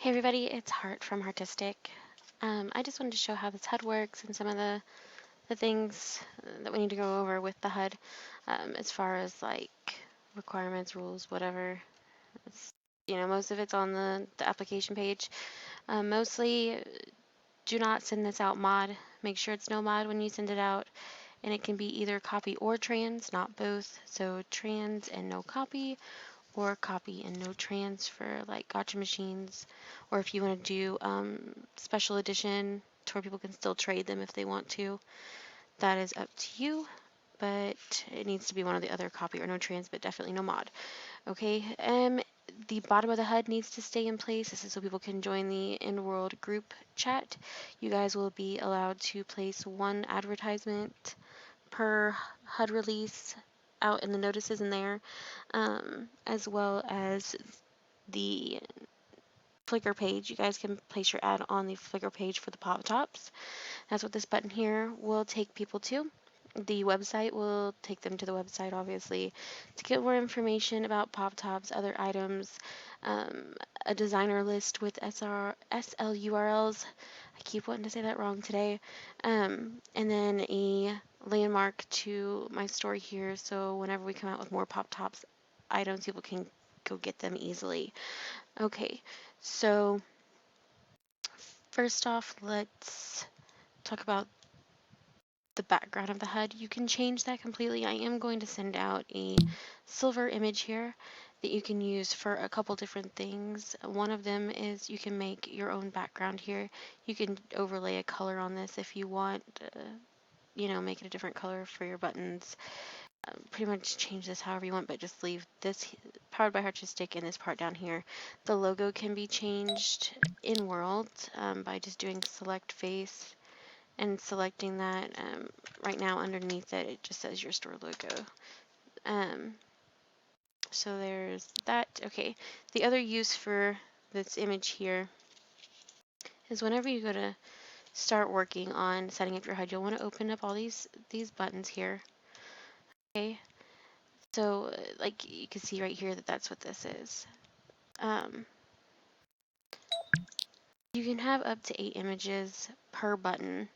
Hey everybody, it's Heart from Heartistic. I just wanted to show how this HUD works and some of the things that we need to go over with the HUD as far as like requirements, rules, whatever. It's, most of it's on the application page. Mostly do not send this out mod. Make sure it's no mod when you send it out. And it can be either copy or trans, not both. So trans and no copy, or copy and no trans for like gotcha machines, or if you want to do special edition to where people can still trade them if they want to. That is up to you, but it needs to be one of the other copy or no trans, but definitely no mod. Okay, the bottom of the HUD needs to stay in place. This is so people can join the in-world group chat. You guys will be allowed to place one advertisement per HUD release out in the notices in there, as well as the Flickr page. You guys can place your ad on the Flickr page for the Pop Topz. That's what this button here will take people to. The website will take them to the website, obviously, to get more information about Pop Topz, other items, a designer list with SL URLs. I keep wanting to say that wrong today. And then a landmark to my store here, so whenever we come out with more Pop Topz items, people can go get them easily. Okay, so first off, let's talk about the background of the HUD. You can change that completely. I am going to send out a silver image here that you can use for a couple different things. One of them is you can make your own background here. You can overlay a color on this if you want, make it a different color for your buttons. Pretty much change this however you want, but just leave this powered by Heartistic and this part down here. The logo can be changed in world by just doing select face and selecting that. Right now underneath it just says your store logo. So there's that. Okay, the other use for this image here is whenever you go to start working on setting up your HUD, you'll want to open up all these buttons here. Okay, so like you can see right here that that's what this is. You can have up to 8 images per button.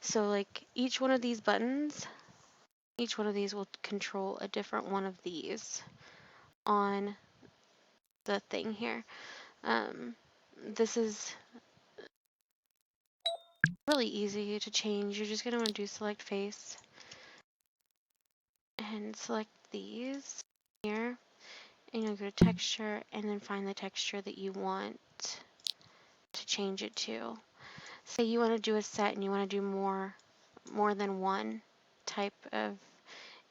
So like each one of these buttons, each one of these will control a different one of these on the thing here. This is really easy to change. You're just going to want to do select face and select these here, and you'll go to texture and then find the texture that you want to change it to. Say you want to do a set and you want to do more than one type of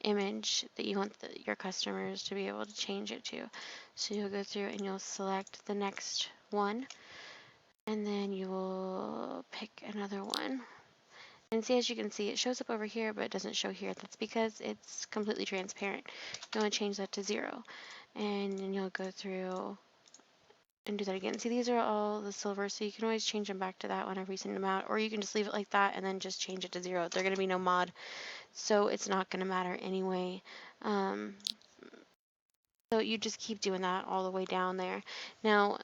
image that you want your customers to be able to change it to. So you'll go through and you'll select the next one, and then you will pick another one. And see, as you can see, it shows up over here, but it doesn't show here. That's because it's completely transparent. You want to change that to 0. And then you'll go through and do that again. See, these are all the silver, so you can always change them back to that whenever you send them out. Or you can just leave it like that and then just change it to 0. They're going to be no mod, so it's not going to matter anyway. So you just keep doing that all the way down there. Now,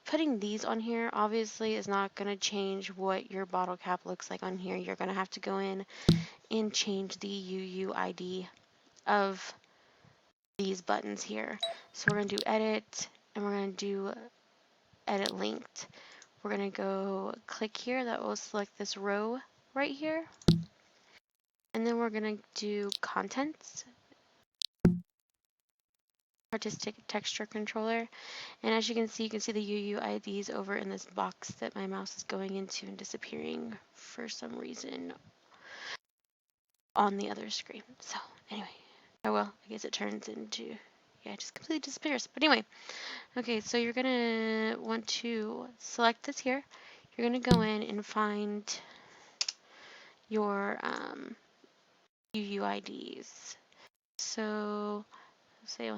putting these on here obviously is not going to change what your bottle cap looks like on here. You're going to have to go in and change the UUID of these buttons here. So we're going to do edit, and we're going to do edit linked. We're going to go click here. That will select this row right here. And then we're going to do contents, artistic texture controller. And as you can see the UUIDs over in this box that my mouse is going into and disappearing for some reason on the other screen. So anyway, oh well, I guess it turns into, yeah, it just completely disappears. But anyway, okay, so you're gonna want to select this here. You're gonna go in and find your UUIDs. So say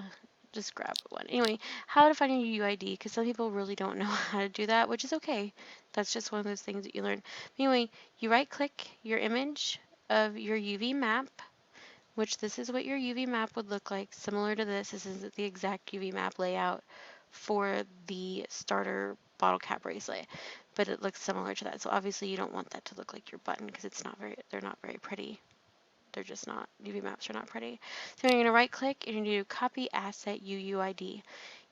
just grab one. Anyway, how to find your UUID, because some people really don't know how to do that, which is okay. That's just one of those things that you learn. Anyway, you right click your image of your UV map, which this is what your UV map would look like. Similar to this, this is the exact UV map layout for the starter bottle cap bracelet, but it looks similar to that. So obviously you don't want that to look like your button because they're not very pretty. They're just not, UV maps are not pretty. So you're going to right click and you're going to do copy asset UUID.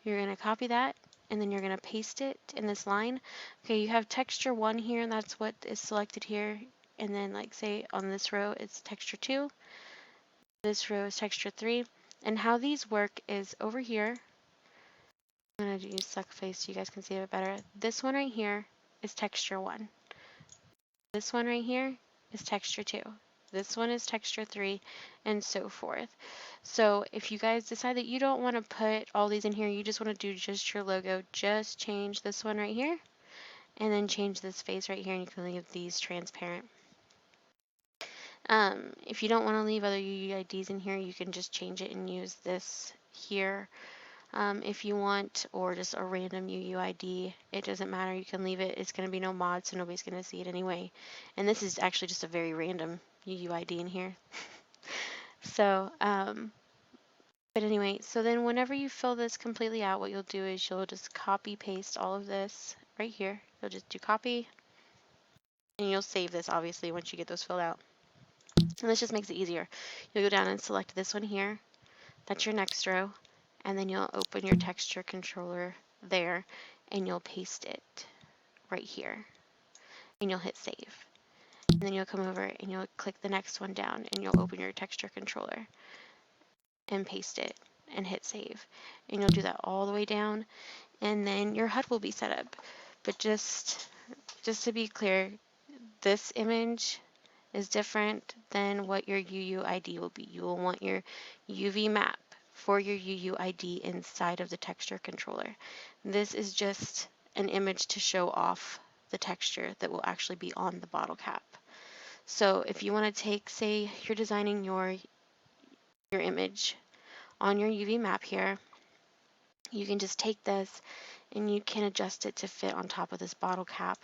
You're going to copy that and then you're going to paste it in this line. Okay, you have texture 1 here and that's what is selected here. And then like say on this row it's texture 2. This row is texture 3. And how these work is over here. I'm going to use suck face so you guys can see it better. This one right here is texture 1. This one right here is texture 2. This one is texture 3, and so forth. So if you guys decide that you don't want to put all these in here, you just want to do just your logo, just change this one right here, and then change this face right here, and you can leave these transparent. If you don't want to leave other UUIDs in here, you can just change it and use this here. If you want, or just a random UUID, it doesn't matter, you can leave it. It's going to be no mod, so nobody's going to see it anyway. And this is actually just a very random UUID in here. So, but anyway, so then whenever you fill this completely out, what you'll do is you'll just copy paste all of this right here. You'll just do copy, and you'll save this obviously once you get those filled out. And this just makes it easier. You'll go down and select this one here. That's your next row. And then you'll open your texture controller there and you'll paste it right here and you'll hit save. And then you'll come over and you'll click the next one down and you'll open your texture controller and paste it and hit save. And you'll do that all the way down and then your HUD will be set up. But just to be clear, this image is different than what your UUID will be. You will want your UV map for your UUID inside of the texture controller. This is just an image to show off the texture that will actually be on the bottle cap. So if you want to take, say you're designing your image on your UV map here, you can just take this and you can adjust it to fit on top of this bottle cap.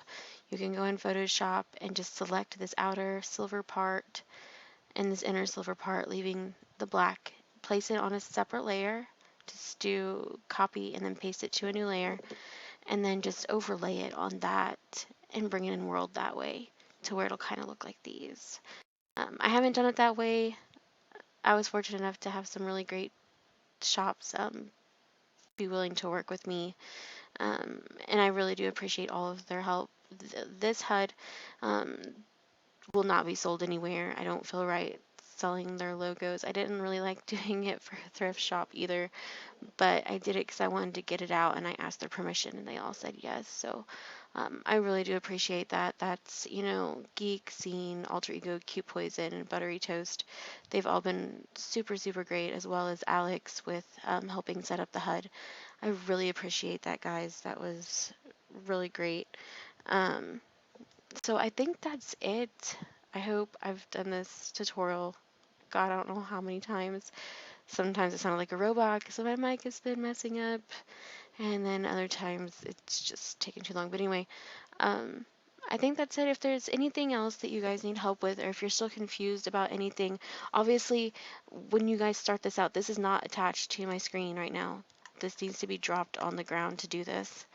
You can go in Photoshop and just select this outer silver part and this inner silver part, leaving the black. Place it on a separate layer. Just do copy and then paste it to a new layer, and then just overlay it on that and bring it in world that way to where it'll kind of look like these. I haven't done it that way. I was fortunate enough to have some really great shops be willing to work with me, and I really do appreciate all of their help. This HUD will not be sold anywhere. I don't feel right selling their logos. I didn't really like doing it for a thrift shop either, but I did it because I wanted to get it out and I asked their permission and they all said yes. So I really do appreciate that. That's, you know, Geek, Scene, Alterego, Cute Poison, and Buttertoast. They've all been super, super great, as well as Alex with helping set up the HUD. I really appreciate that, guys. That was really great. So I think that's it. I hope I've done this tutorial, God, I don't know how many times. Sometimes it sounded like a robot because my mic has been messing up, and then other times it's just taking too long. But anyway, I think that's it. If there's anything else that you guys need help with, or if you're still confused about anything, obviously when you guys start this out, this is not attached to my screen right now. This needs to be dropped on the ground to do this.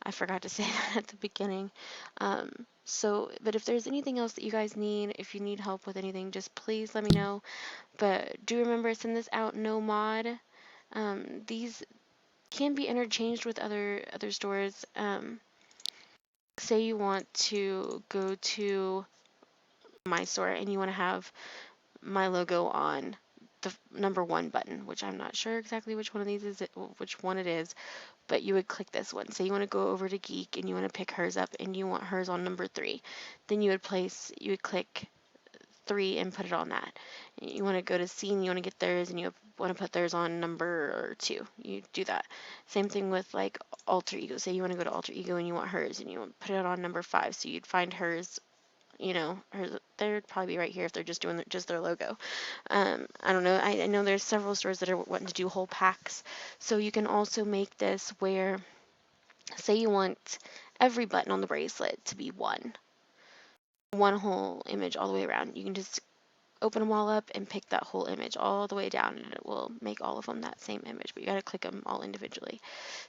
I forgot to say that at the beginning. But if there's anything else that you guys need, if you need help with anything, just please let me know. But do remember, send this out no mod. These can be interchanged with other stores. Say you want to go to my store and you want to have my logo on the #1 button, which I'm not sure exactly which one of these is, which one it is, but you would click this one. Say you want to go over to Geek and you want to pick hers up and you want hers on #3. Then you would click 3 and put it on that. You want to go to Scene, you want to get theirs, and you want to put theirs on #2. You do that. Same thing with like Alterego. Say you want to go to Alterego and you want hers, and you want to put it on #5. So you'd find hers, you know, hers, they'd probably be right here if they're just doing just their logo. I don't know. I know there's several stores that are wanting to do whole packs. So you can also make this where, say you want every button on the bracelet to be one whole image all the way around. You can just open them all up and pick that whole image all the way down, and it will make all of them that same image, but you got to click them all individually.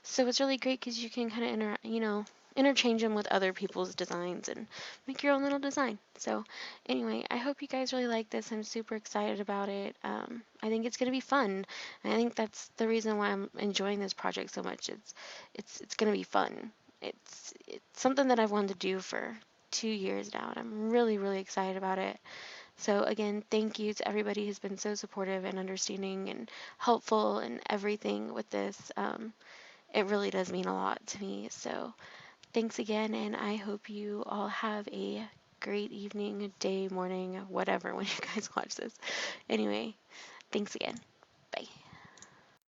So it's really great because you can kind of interchange them with other people's designs and make your own little design. So anyway, I hope you guys really like this. I'm super excited about it. I think it's going to be fun. And I think that's the reason why I'm enjoying this project so much. It's going to be fun. It's something that I've wanted to do for 2 years now, and I'm really, really excited about it. So again, thank you to everybody who's been so supportive and understanding and helpful and everything with this. It really does mean a lot to me. So thanks again, and I hope you all have a great evening, day, morning, whatever, when you guys watch this. Anyway, thanks again.